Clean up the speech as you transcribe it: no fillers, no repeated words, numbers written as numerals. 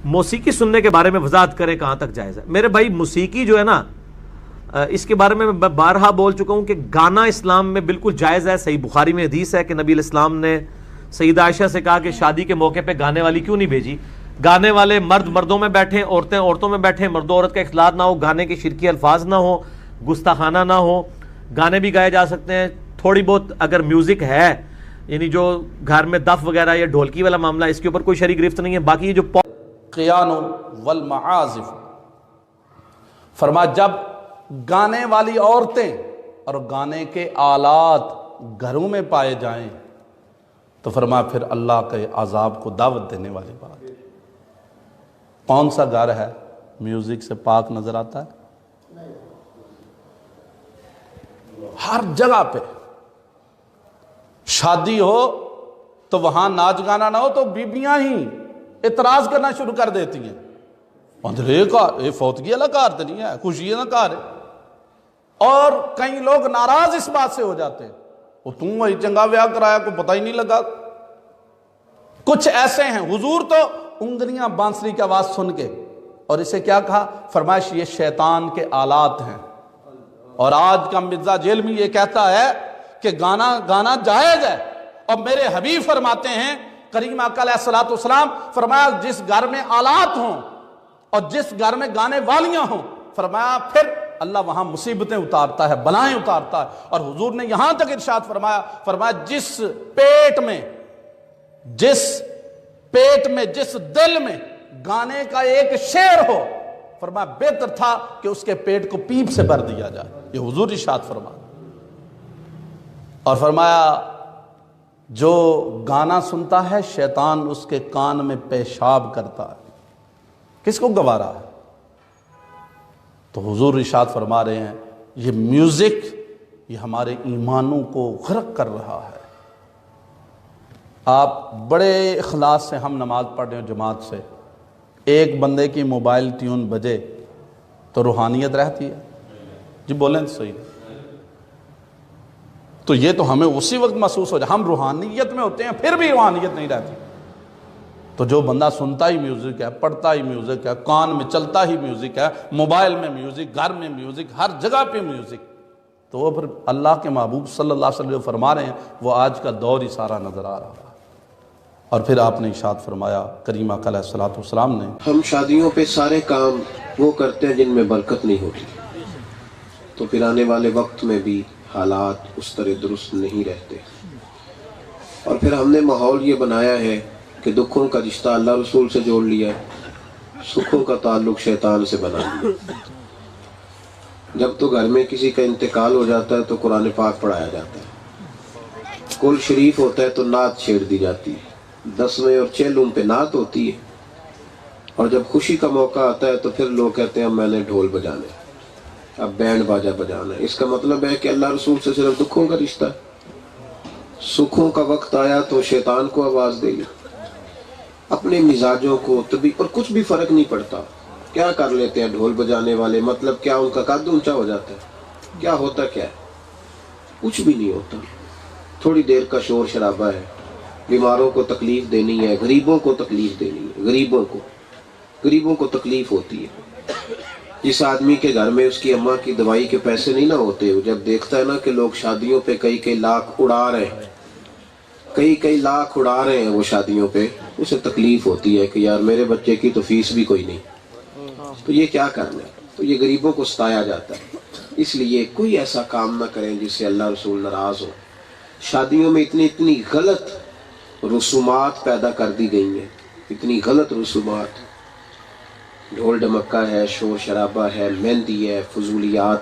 موسیقی سننے کے بارے میں وضاحت کریں کہاں تک جائز ہے. میرے بھائی موسیقی جو ہے نا اس کے بارے میں بارہا بول چکا ہوں کہ گانا اسلام میں بالکل جائز ہے. صحیح بخاری میں حدیث ہے کہ نبی علیہ السلام نے سیدہ عائشہ سے کہا کہ شادی کے موقع پہ گانے والی کیوں نہیں بھیجی. گانے والے مرد مردوں میں بیٹھیں، عورتیں عورتوں میں بیٹھیں، مرد و عورت کا اختلاط نہ ہو، گانے کے شرکی الفاظ نہ ہو، گستاخانہ نہ ہو. گانے بھی گائے جا سکتے ہیں. تھوڑی بہت اگر میوزک ہے یعنی جو گھر میں دف وغیرہ یا ڈھولکی والا معاملہ، اس کے اوپر کوئی شرعی گرفت نہیں ہے. باقی یہ جو قیان والمعازف، فرمایا جب گانے والی عورتیں اور گانے کے آلات گھروں میں پائے جائیں تو فرمایا پھر اللہ کے عذاب کو دعوت دینے والی بات. کون سا گھر ہے میوزک سے پاک نظر آتا ہے؟ ہر جگہ پہ شادی ہو تو وہاں ناچ گانا نہ ہو تو بیبیاں ہی اعتراض کرنا شروع کر دیتی ہیں. اندرے کا یہ فوتگی والا کار تو نہیں ہے، خوشی نہ کار ہے. اور کئی لوگ ناراض اس بات سے ہو جاتے ہیں وہ تم وہی چنگا بیاہ کرایا کو پتہ ہی نہیں لگا. کچھ ایسے ہیں حضور تو انگلیاں بانسری کی آواز سن کے، اور اسے کیا کہا؟ فرمائش یہ شیطان کے آلات ہیں. اور آج کا مرزا جیل میں یہ کہتا ہے کہ گانا جائز ہے، اور میرے حبیب فرماتے ہیں کریم آقا علیہ الصلوۃ والسلام، فرمایا جس گھر میں آلات ہوں اور جس گھر میں گانے والیاں ہوں، فرمایا پھر اللہ وہاں مصیبتیں اتارتا ہے، بلائیں اتارتا ہے. اور حضور نے یہاں تک ارشاد فرمایا جس پیٹ میں جس دل میں گانے کا ایک شعر ہو، فرمایا بہتر تھا کہ اس کے پیٹ کو پیپ سے بھر دیا جائے. یہ حضور ارشاد فرمایا. اور فرمایا جو گانا سنتا ہے شیطان اس کے کان میں پیشاب کرتا ہے. کس کو گوارا ہے؟ تو حضور ارشاد فرما رہے ہیں یہ میوزک یہ ہمارے ایمانوں کو غرق کر رہا ہے. آپ بڑے اخلاص سے ہم نماز پڑھ رہے ہیں جماعت سے، ایک بندے کی موبائل ٹیون بجے تو روحانیت رہتی ہے؟ جی بولیں تو صحیح. تو یہ تو ہمیں اسی وقت محسوس ہو جائے ہم روحانیت میں ہوتے ہیں پھر بھی روحانیت نہیں رہتی. تو جو بندہ سنتا ہی میوزک ہے، پڑھتا ہی میوزک ہے، کان میں چلتا ہی میوزک ہے، موبائل میں میوزک، گھر میں میوزک، ہر جگہ پہ میوزک، تو وہ پھر اللہ کے محبوب صلی اللہ علیہ وسلم فرما رہے ہیں وہ آج کا دور ہی سارا نظر آ رہا ہے. اور پھر آپ نے ارشاد فرمایا کریم آقا علیہ الصلوۃ والسلام نے، ہم شادیوں پہ سارے کام وہ کرتے ہیں جن میں برکت نہیں ہوتی، تو پھر آنے والے وقت میں بھی حالات اس طرح درست نہیں رہتے. اور پھر ہم نے ماحول یہ بنایا ہے کہ دکھوں کا رشتہ اللہ رسول سے جوڑ لیا، سکھوں کا تعلق شیطان سے بنا لیا. جب تو گھر میں کسی کا انتقال ہو جاتا ہے تو قرآن پاک پڑھایا جاتا ہے، کل شریف ہوتا ہے تو نعت چھیڑ دی جاتی ہے، 10ویں اور چہلم پہ نعت ہوتی ہے. اور جب خوشی کا موقع آتا ہے تو پھر لوگ کہتے ہیں اب میں نے ڈھول بجانے، اب بینڈ باجا بجانا ہے. اس کا مطلب ہے کہ اللہ رسول سے صرف دکھوں کا رشتہ ہے. سکھوں کا وقت آیا تو شیطان کو آواز دے گا، اپنے مزاجوں کو طبی اور کچھ بھی فرق نہیں پڑتا. کیا کر لیتے ہیں ڈھول بجانے والے؟ مطلب کیا ان کا قد اونچا ہو جاتا ہے؟ کیا ہوتا کیا ہے؟ کچھ بھی نہیں ہوتا. تھوڑی دیر کا شور شرابہ ہے، بیماروں کو تکلیف دینی ہے، غریبوں کو تکلیف دینی ہے، غریبوں کو تکلیف ہوتی ہے. جس آدمی کے گھر میں اس کی اماں کی دوائی کے پیسے نہیں نہ ہوتے، وہ جب دیکھتا ہے نا کہ لوگ شادیوں پہ کئی لاکھ اڑا رہے ہیں، کئی لاکھ اڑا رہے ہیں وہ شادیوں پہ، اسے تکلیف ہوتی ہے کہ یار میرے بچے کی تو فیس بھی کوئی نہیں، تو یہ کیا کرنا ہے؟ تو یہ غریبوں کو ستایا جاتا ہے. اس لیے کوئی ایسا کام نہ کریں جس سے اللہ رسول ناراض ہو. شادیوں میں اتنی غلط رسومات پیدا کر دی گئی ہیں، اتنی غلط رسومات، ڈھول ڈمکا ہے، شور شرابہ ہے، مہندی ہے، فضولیات